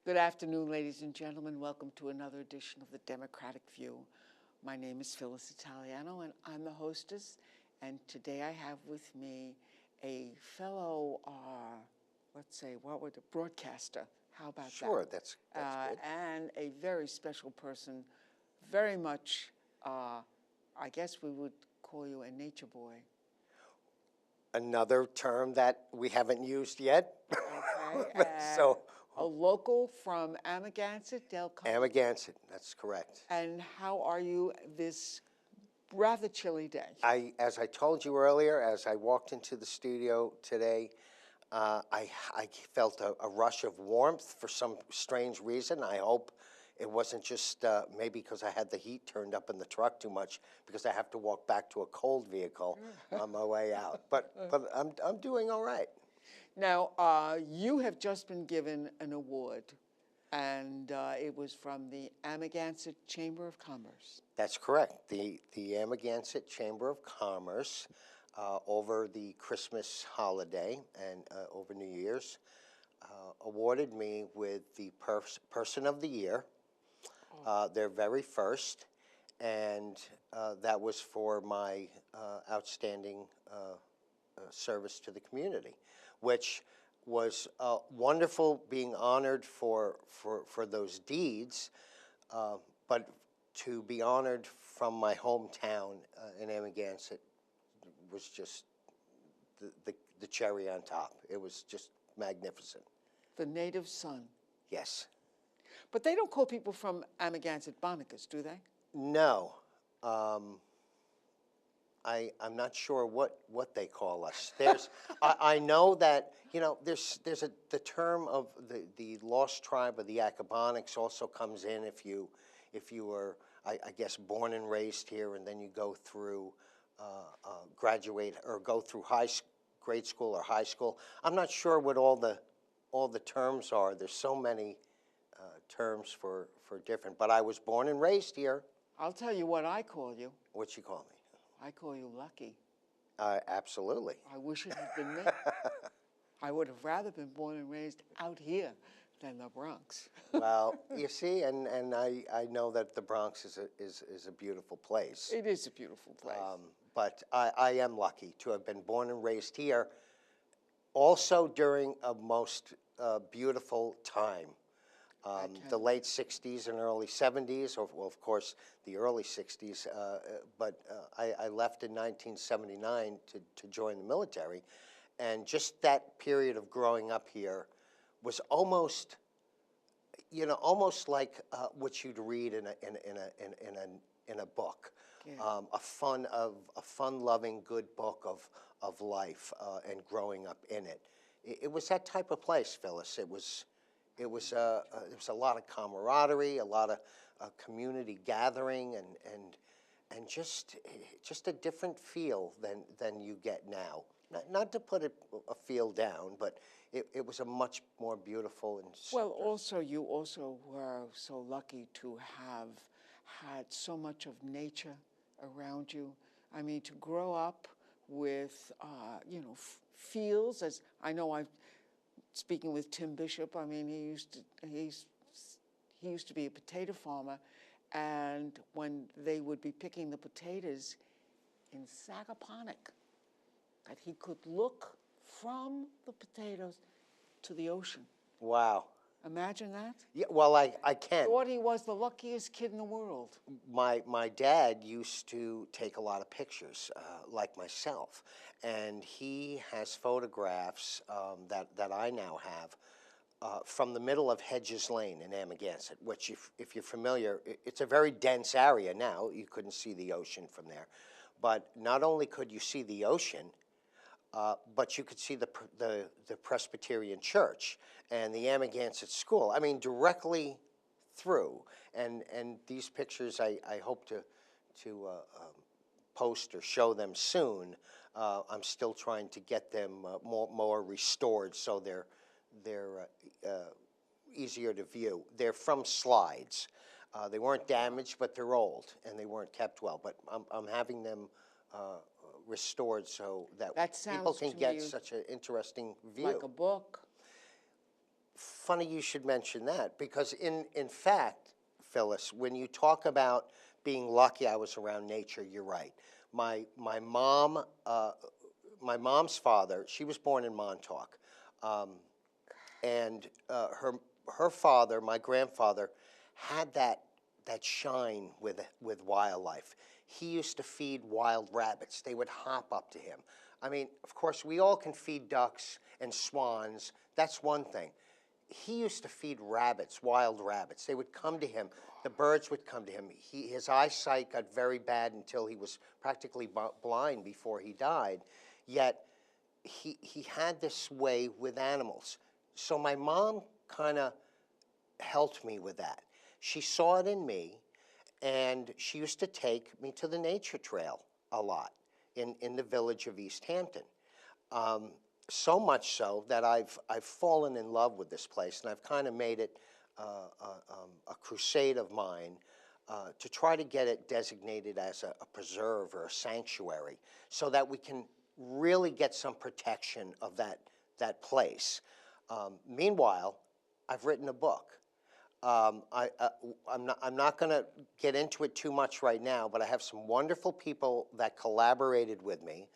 Good afternoon, ladies and gentlemen. Welcome to another edition of the Democratic View. My name is Phyllis Italiano, and I'm the hostess. And today I have with me a fellow, broadcaster. How about that? Sure, that's good. And a very special person, very much, I guess we would call you a nature boy. Another term that we haven't used yet. Okay. So, a local from Amagansett, Dell. Amagansett, that's correct. And how are you this rather chilly day? As I told you earlier, as I walked into the studio today, I felt a rush of warmth for some strange reason. I hope it wasn't just maybe because I had the heat turned up in the truck too much, because I have to walk back to a cold vehicle on my way out. But I'm doing all right. Now, you have just been given an award, and it was from the Amagansett Chamber of Commerce. That's correct. The Amagansett Chamber of Commerce, over the Christmas holiday and over New Year's, awarded me with the Person of the Year, their very first, and that was for my outstanding service to the community, which was wonderful being honored for those deeds, but to be honored from my hometown in Amagansett was just the cherry on top. It was just magnificent. The native son. Yes. But they don't call people from Amagansett Bonicas, do they? No. I'm not sure what they call us. There's, I know that, you know, there's the term of the lost tribe of the Acabonics also comes in if you were, I guess, born and raised here, and then you go through graduate or go through grade school or high school. I'm not sure what all the terms are. There's so many terms for different. But I was born and raised here. I'll tell you what I call you. What you call me? I call you lucky. Absolutely. I wish it had been me. I would have rather been born and raised out here than the Bronx. Well, you see, and I know that the Bronx is a beautiful place. It is a beautiful place. But I am lucky to have been born and raised here, also during a most beautiful time. The late 60s and early 70s, or well, of course, the early 60s, but I left in 1979 to join the military, and just that period of growing up here was almost, you know, almost like what you'd read in a book, yeah. A fun-loving, good book of life and growing up in it. It was that type of place, Phyllis. It was a lot of camaraderie, a lot of community gathering, and just a different feel than you get now. Not to put a feel down, but it was a much more beautiful and. Well, also you also were so lucky to have had so much of nature around you. I mean, to grow up with fields, as I know I've. Speaking with Tim Bishop, I mean, he used to be a potato farmer, and when they would be picking the potatoes in Sagaponack, that he could look from the potatoes to the ocean. Wow. Imagine that? Yeah, well, I can. Thought he was the luckiest kid in the world. My dad used to take a lot of pictures, like myself, and he has photographs that I now have from the middle of Hedges Lane in Amagansett, which, if you're familiar, it's a very dense area now. You couldn't see the ocean from there. But not only could you see the ocean, but you could see the Presbyterian Church and the Amagansett School. I mean, directly through. And these pictures, I hope to post or show them soon. I'm still trying to get them more restored so they're easier to view. They're from slides. They weren't damaged, but they're old and they weren't kept well. But I'm having them restored so that people can get such an interesting view. Like a book. Funny you should mention that, because in fact, Phyllis, when you talk about being lucky I was around nature, you're right. My mom's father, she was born in Montauk, and her father, my grandfather, had that shine with wildlife. He used to feed wild rabbits. They would hop up to him. I mean, of course, we all can feed ducks and swans. That's one thing. He used to feed rabbits, wild rabbits. They would come to him. The birds would come to him. His eyesight got very bad until he was practically blind before he died. Yet he had this way with animals. So my mom kind of helped me with that. She saw it in me, and she used to take me to the nature trail a lot in the village of East Hampton. So much so that I've fallen in love with this place, and I've kind of made it a crusade of mine to try to get it designated as a preserve or a sanctuary, so that we can really get some protection of that place. Meanwhile, I've written a book. I'm not going to get into it too much right now, but I have some wonderful people that collaborated with me.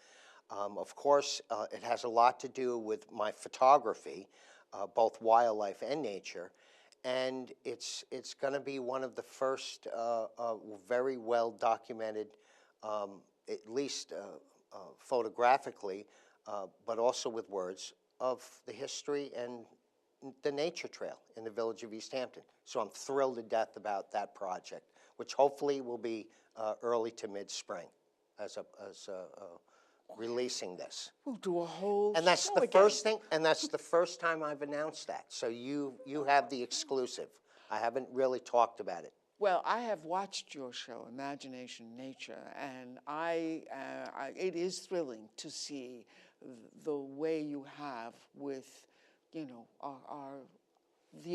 Of course, it has a lot to do with my photography, both wildlife and nature, and it's going to be one of the first very well documented, at least photographically, but also with words, of the history and the nature trail in the village of East Hampton. So I'm thrilled to death about that project, which hopefully will be early to mid-spring as releasing this. We'll do a whole And that's show the again. first thing, and that's the first time I've announced that. So you have the exclusive. I haven't really talked about it. Well, I have watched your show, Imagination Nature, and it is thrilling to see the way you have with, the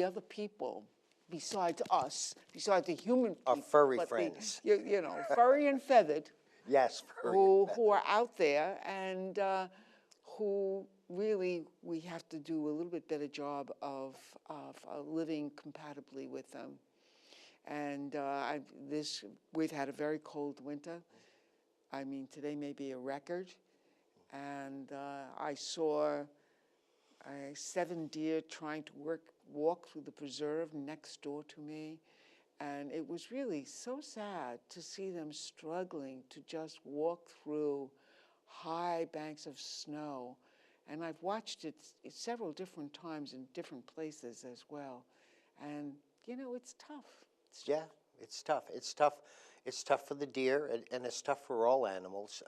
other people besides us, besides the human people. Our furry friends. Furry and feathered. Yes, who are out there and who really we have to do a little bit better job of living compatibly with them. And we've had a very cold winter. I mean, today may be a record. And I saw 7 deer trying to walk through the preserve next door to me. And it was really so sad to see them struggling to just walk through high banks of snow. And I've watched it several different times in different places as well. And, it's tough. Yeah, it's tough. It's tough. It's tough for the deer, and it's tough for all animals,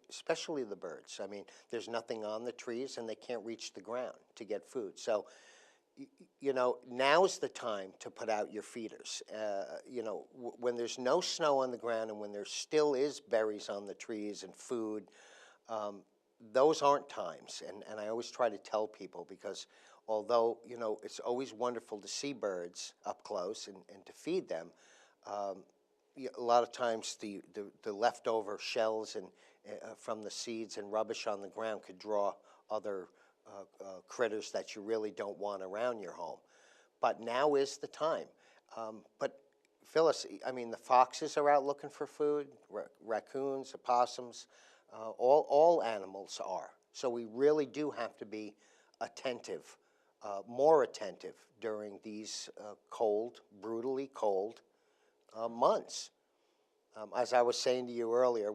especially the birds. I mean, there's nothing on the trees, and they can't reach the ground to get food. So, now's the time to put out your feeders. When there's no snow on the ground and when there still is berries on the trees and food, those aren't times. And I always try to tell people, because although, it's always wonderful to see birds up close and to feed them, a lot of times the leftover shells and from the seeds and rubbish on the ground could draw other critters that you really don't want around your home. But now is the time. But Phyllis, I mean, the foxes are out looking for food, raccoons, opossums, all animals are. So we really do have to be attentive, more attentive during these cold, brutally cold months. As I was saying to you earlier,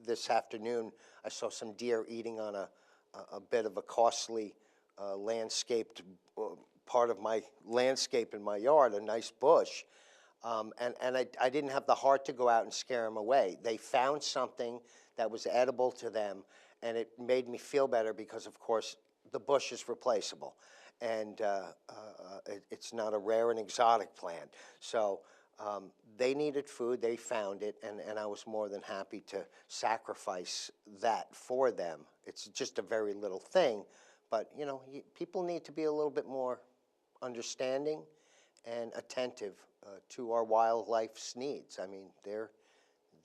this afternoon I saw some deer eating on a bit of a costly landscaped part of my landscape in my yard, a nice bush. And I didn't have the heart to go out and scare them away. They found something that was edible to them, and it made me feel better because, of course, the bush is replaceable, and it's not a rare and exotic plant. So they needed food, they found it, and I was more than happy to sacrifice that for them. It's just a very little thing, but you know, people need to be a little bit more understanding and attentive to our wildlife's needs. I mean,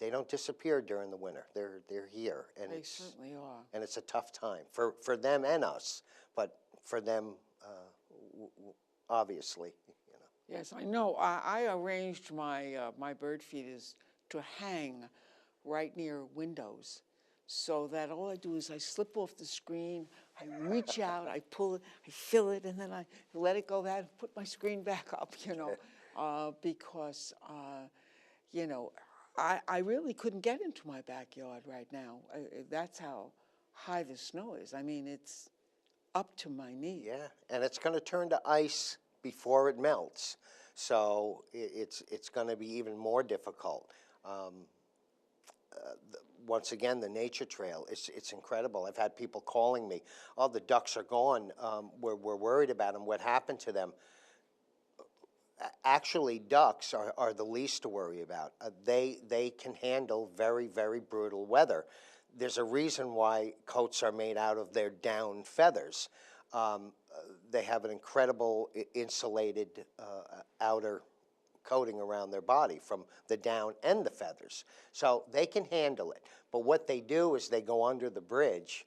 they don't disappear during the winter. They're here, and They certainly are. and it's a tough time for them and us, but for them, obviously, you know. Yes, I know. I arranged my bird feeders to hang right near windows, so that all I do is I slip off the screen, I reach out, I pull it, I fill it, and then I let it go back, put my screen back up, you know, because, you know, I really couldn't get into my backyard right now. That's how high the snow is. I mean, it's up to my knee. Yeah, and it's going to turn to ice before it melts, so it's going to be even more difficult. Once again, the nature trail, it's incredible. I've had people calling me, oh, the ducks are gone. We're worried about them. What happened to them? Actually, ducks are the least to worry about. They can handle very, very brutal weather. There's a reason why coats are made out of their down feathers. They have an incredible insulated outer coating around their body from the down and the feathers. So they can handle it. But what they do is they go under the bridge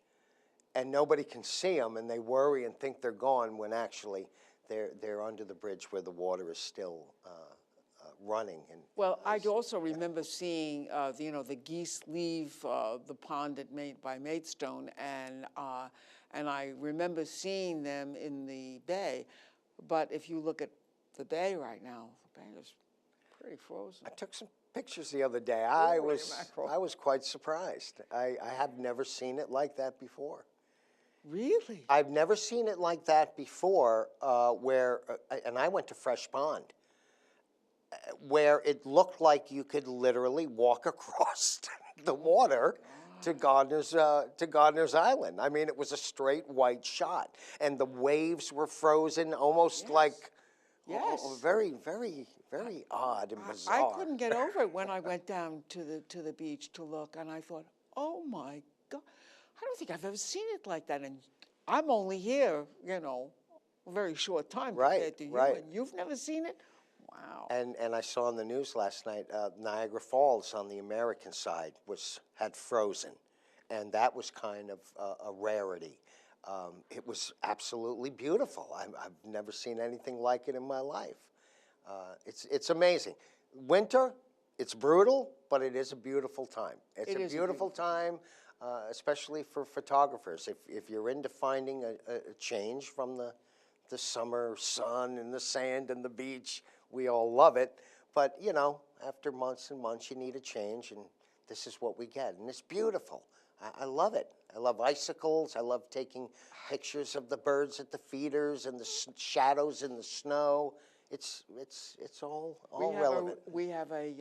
and nobody can see them, and they worry and think they're gone when actually they're under the bridge where the water is still running. And well, I also remember seeing, you know, the geese leave the pond by Maidstone, and I remember seeing them in the bay. But if you look at the bay right now, the bay is pretty frozen. I took some pictures the other day. I was quite surprised. I have never seen it like that before. Really? I've never seen it like that before, and I went to Fresh Pond, where it looked like you could literally walk across the water to Gardner's Island. I mean, it was a straight white shot, and the waves were frozen, almost like very, very, very odd and bizarre. I couldn't get over it when I went down to the beach to look, and I thought, oh my God, I don't think I've ever seen it like that. And I'm only here, you know, a very short time compared to you, and you've never seen it? Wow. And I saw on the news last night, Niagara Falls on the American side had frozen, and that was kind of a rarity. It was absolutely beautiful. I've never seen anything like it in my life. It's amazing. Winter, it's brutal, but it is a beautiful time. It's a beautiful time, especially for photographers. If you're into finding a change from the summer sun and the sand and the beach, we all love it. But, you know, after months and months, you need a change, and this is what we get. And it's beautiful. I love it. I love icicles. I love taking pictures of the birds at the feeders and the shadows in the snow. It's all relevant. We have a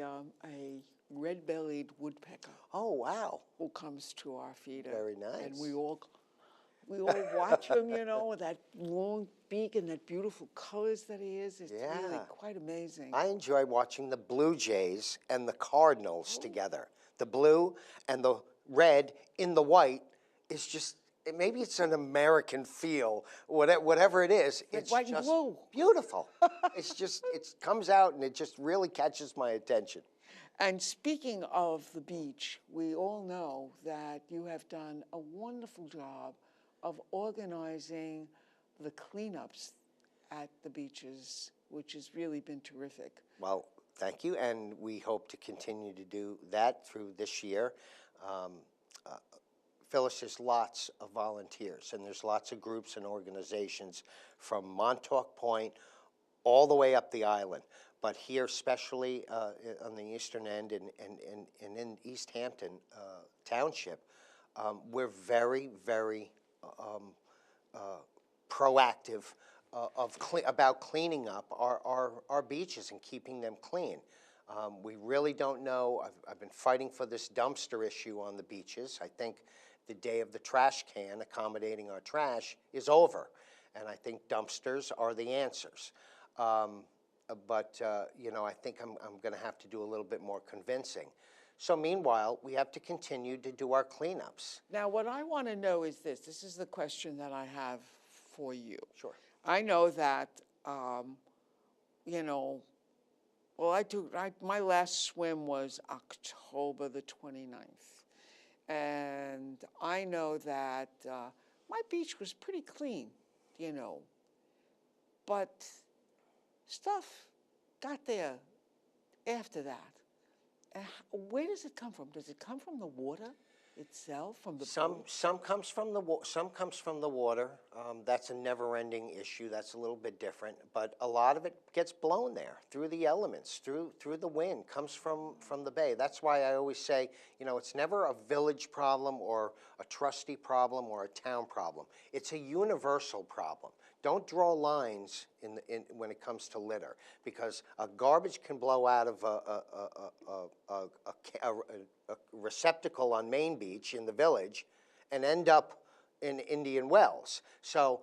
red-bellied woodpecker. Oh, wow. Who comes to our feeder. Very nice. And we all watch him, you know, with that long beak and that beautiful colors that he is. It's really quite amazing. I enjoy watching the blue jays and the cardinals together. The blue and the red in the white is just, maybe it's an American feel, whatever it is. It's white and just blue. Beautiful. It's just, it comes out and it just really catches my attention. And speaking of the beach, we all know that you have done a wonderful job of organizing the cleanups at the beaches, which has really been terrific. Well, thank you, and we hope to continue to do that through this year. Phyllis, there's lots of volunteers, and there's lots of groups and organizations from Montauk Point all the way up the island. But here, especially on the eastern end and in East Hampton Township, we're very, very proactive about cleaning up our beaches and keeping them clean. We really don't know. I've been fighting for this dumpster issue on the beaches. I think the day of the trash can accommodating our trash is over, and I think dumpsters are the answers. But you know, I think I'm going to have to do a little bit more convincing. So meanwhile, we have to continue to do our cleanups. Now, what I want to know is this. This is the question that I have for you. Sure. I know that, you know, well, my last swim was October the 29th. And I know that my beach was pretty clean, you know. But stuff got there after that. Where does it come from? Does it come from the water itself, from the pool? Some comes from the water. That's a never-ending issue. That's a little bit different, but a lot of it gets blown there through the elements, through the wind. Comes from the bay. That's why I always say, you know, it's never a village problem or a trustee problem or a town problem. It's a universal problem. Don't draw lines when it comes to litter, because garbage can blow out of a receptacle on Main Beach in the village and end up in Indian Wells. So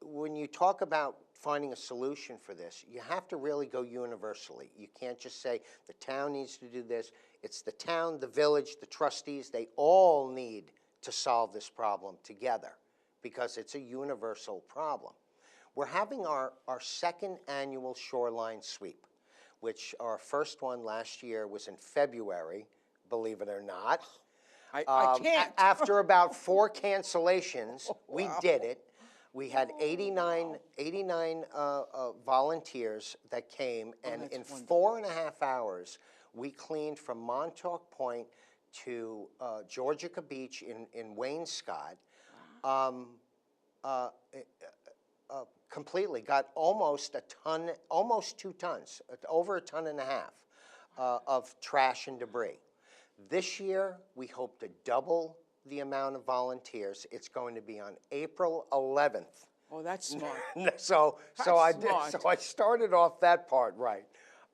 when you talk about finding a solution for this, you have to really go universally. You can't just say the town needs to do this. It's the town, the village, the trustees, they all need to solve this problem together because it's a universal problem. We're having our second annual Shoreline Sweep, which our first one last year was in February, believe it or not. I can't. After about 4 cancellations, we did it. We had 89 volunteers that came, and in wonderful. 4.5 hours, we cleaned from Montauk Point to Georgica Beach in Wainscott. Completely, got almost a ton, almost 2 tons, over 1.5 tons of trash and debris. This year, we hope to double the amount of volunteers. It's going to be on April 11th. Oh, that's smart. So I started off that part right.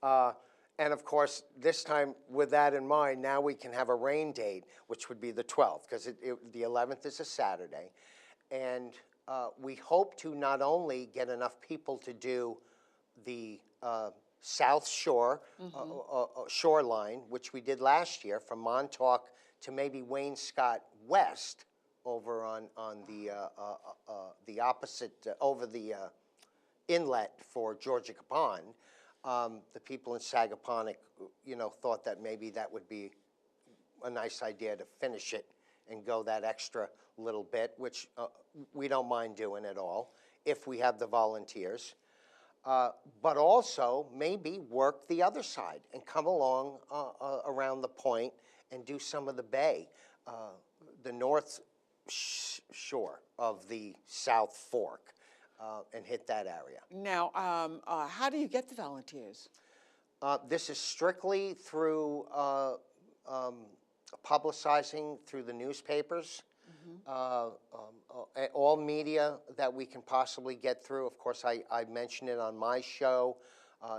And of course, this time with that in mind, now we can have a rain date, which would be the 12th, because the 11th is a Saturday. And we hope to not only get enough people to do the South Shore, Shoreline, which we did last year, from Montauk to maybe Wainscott West, over on the opposite, over the inlet for Georgica Pond. The people in Sagaponack, you know, thought that maybe that would be a nice idea to finish it and go that extra little bit, which we don't mind doing at all if we have the volunteers. But also maybe work the other side and come along around the point and do some of the bay, the north shore of the South Fork, and hit that area. Now, how do you get the volunteers? This is strictly through publicizing through the newspapers, all media that we can possibly get through. Of course, I mention it on my show.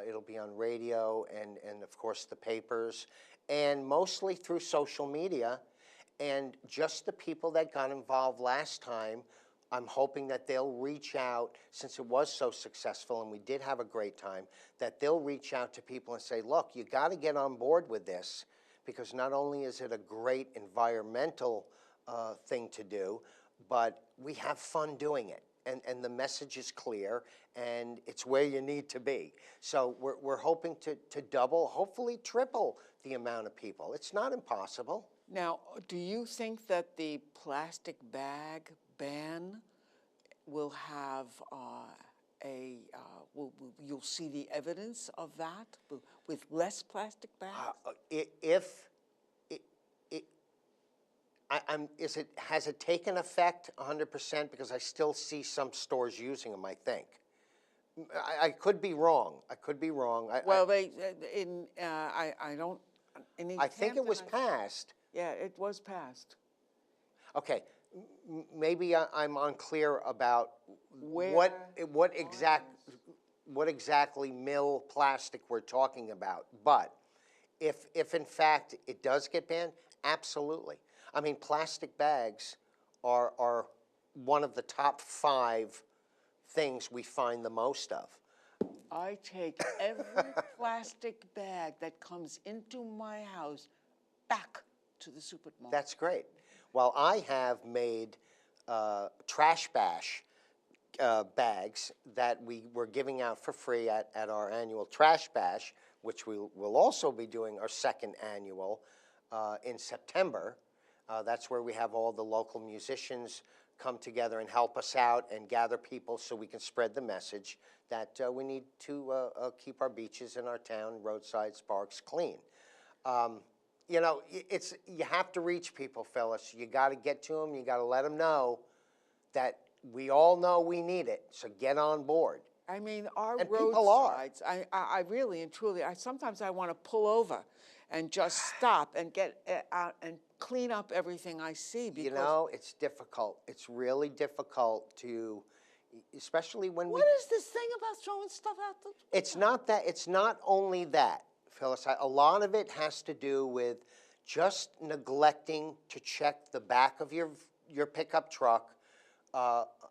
It'll be on radio and of course the papers, and mostly through social media. And just the people that got involved last time, I'm hoping that they'll reach out, since it was so successful and we did have a great time, that they'll reach out to people and say, look, you got to get on board with this, because not only is it a great environmental thing to do, but we have fun doing it. And the message is clear, and it's where you need to be. So we're hoping to double, hopefully triple the amount of people. It's not impossible. Now, do you think that the plastic bag ban will have you'll see the evidence of that with less plastic bags? Has it taken effect 100%? Because I still see some stores using them, I think. I could be wrong. I could be wrong. I don't. I think it was passed. Yeah, it was passed. Okay. maybe I'm unclear about Where what exactly mill plastic we're talking about. But if in fact it does get banned, absolutely. I mean, plastic bags are one of the top 5 things we find the most of. I take every plastic bag that comes into my house back to the supermarket. That's great. Well, I have made trash bash bags that we were giving out for free at our annual trash bash, which we will also be doing our 2nd annual in September. That's where we have all the local musicians come together and help us out and gather people so we can spread the message that we need to keep our beaches and our town, roadsides, parks clean. You know, you have to reach people, Phyllis. You got to get to them. You got to let them know that we all know we need it. So get on board. I mean, our And people are. roadsides, I really and truly, sometimes I want to pull over and just stop and get out and clean up everything I see. Because You know, it's difficult. It's really difficult to, especially when what is this thing about throwing stuff out the... It's not that. It's not only that, Phyllis. A lot of it has to do with just neglecting to check the back of your pickup truck.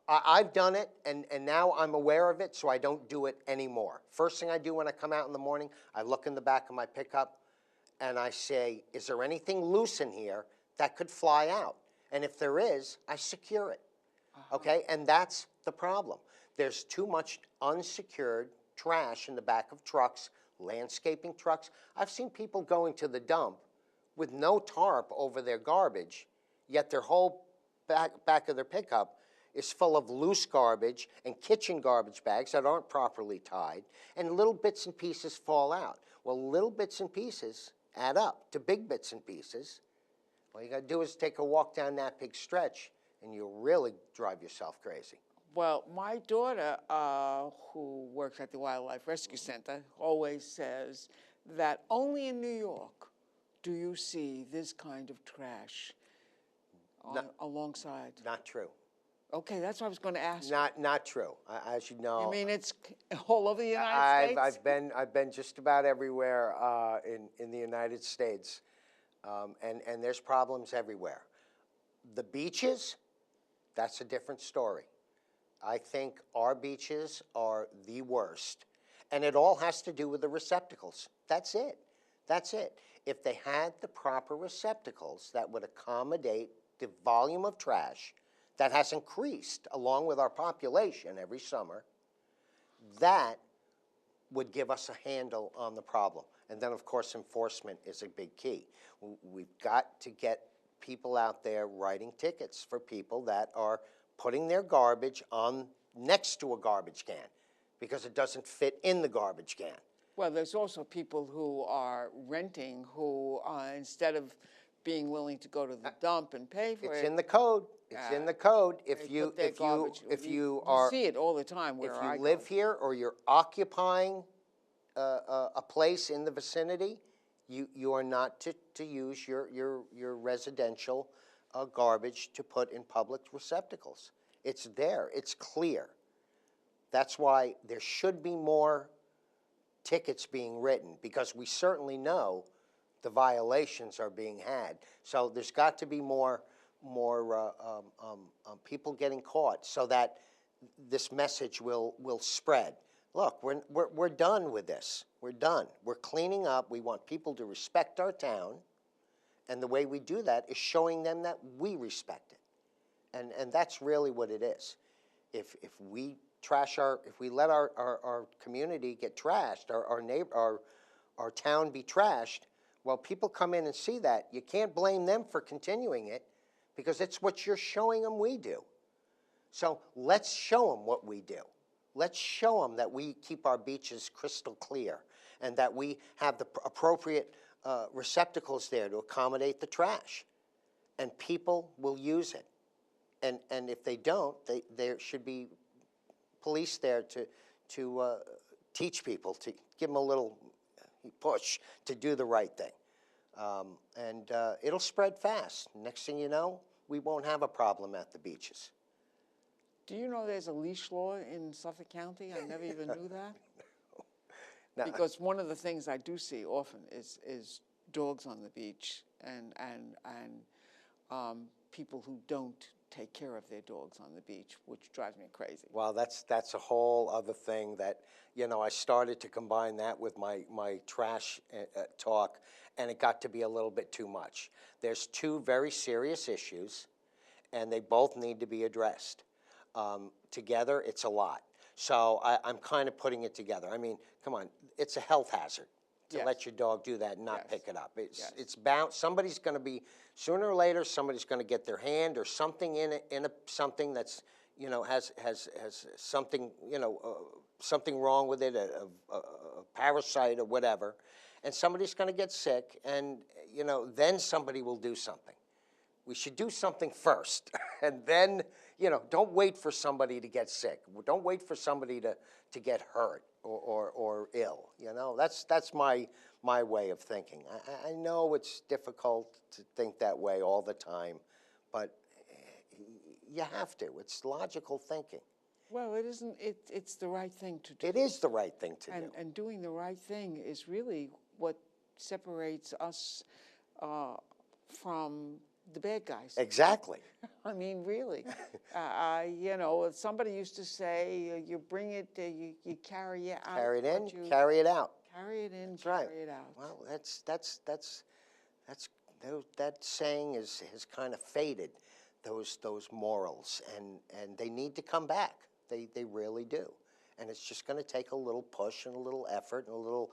I've done it, and now I'm aware of it, so I don't do it anymore. First thing I do when I come out in the morning, I look in the back of my pickup, and I say, is there anything loose in here that could fly out? And if there is, I secure it. Okay? And that's the problem. There's too much unsecured trash in the back of trucks, landscaping trucks. I've seen people going to the dump with no tarp over their garbage, yet their whole back of their pickup is full of loose garbage and kitchen garbage bags that aren't properly tied, and little bits and pieces fall out. Well, little bits and pieces add up to big bits and pieces. All you got to do is take a walk down that big stretch, and you'll really drive yourself crazy. Well, my daughter, who works at the Wildlife Rescue Center, always says that only in New York do you see this kind of trash alongside. Not true. Okay, that's what I was going to ask. Not true. As you know, You mean it's all over the United States? I've been just about everywhere in the United States, and there's problems everywhere. The beaches, that's a different story. I think our beaches are the worst, and it all has to do with the receptacles. That's it. That's it. If they had the proper receptacles that would accommodate the volume of trash that has increased along with our population every summer, that would give us a handle on the problem. And then, of course, enforcement is a big key. We've got to get people out there writing tickets for people that are putting their garbage on next to a garbage can because it doesn't fit in the garbage can. Well, there's also people who are renting who, instead of being willing to go to the dump and pay for it. It's in the code. It's in the code. If you see it all the time where I live here or you're occupying a place in the vicinity, you are not to use your residential garbage to put in public receptacles. It's there. It's clear. That's why there should be more tickets being written, because we certainly know the violations are being had. So there's got to be more people getting caught so that this message will spread. Look, we're done with this. We're done. We're cleaning up. We want people to respect our town, and the way we do that is showing them that we respect it. And that's really what it is. If we let our community get trashed, our town be trashed, well, people come in and see that. You can't blame them for continuing it because it's what you're showing them we do. So let's show them what we do. Let's show them that we keep our beaches crystal clear and that we have the appropriate receptacles there to accommodate the trash. And people will use it. And if they don't, there should be police there to teach people, to give them a little push to do the right thing. And it'll spread fast. Next thing you know, we won't have a problem at the beaches. Do you know there's a leash law in Suffolk County? I never even knew that. No. Because one of the things I do see often is dogs on the beach and people who don't take care of their dogs on the beach, which drives me crazy. Well, that's a whole other thing that, you know, I started to combine that with my trash talk, and it got to be a little bit too much. There's two very serious issues, and they both need to be addressed. Together, it's a lot. So I'm kind of putting it together. I mean, come on, it's a health hazard to Yes. let your dog do that and not Yes. pick it up. Yes. It's bound. Somebody's going to be, sooner or later, somebody's going to get their hand or something in something that's, you know, has something, you know, something wrong with it, a parasite or whatever, and somebody's going to get sick, and, you know, then somebody will do something. We should do something first, and then, you know, don't wait for somebody to get sick. Don't wait for somebody to get hurt or ill. You know, that's my way of thinking. I know it's difficult to think that way all the time, but you have to. It's logical thinking. Well, it isn't. It's the right thing to do. It is the right thing to do. And doing the right thing is really what separates us from the bad guys. Exactly. I mean, really. You know, somebody used to say, you bring it, you carry it out. Carry it in, but you carry it out. Carry it in, That's right. carry it out. Well, that saying has kind of faded, those morals, and they need to come back. They really do, and it's just going to take a little push and a little effort and a little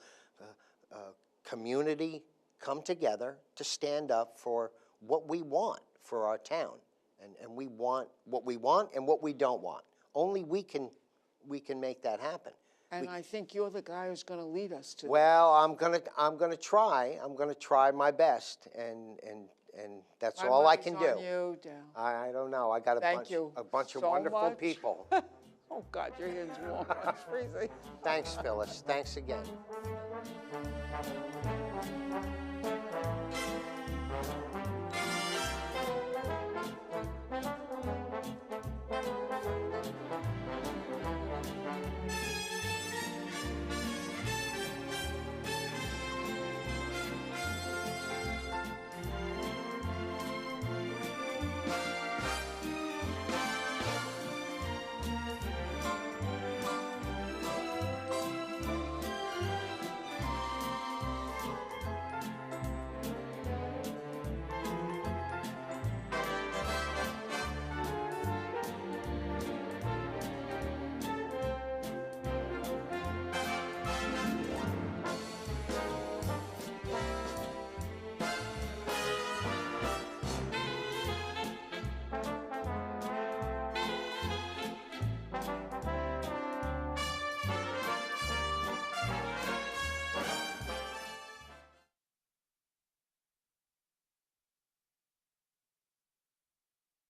community come together to stand up for what we want for our town, and we want what we want and what we don't want. Only we can make that happen. And I think you're the guy who's going to lead us to. Well, I'm gonna try. I'm gonna try my best, and that's My all I money's can on do. you, Dell. I don't know. I got Thank you a bunch of so wonderful much. people. Oh, God, your hand's warm. It's freezing. Thanks, Phyllis. Thanks again.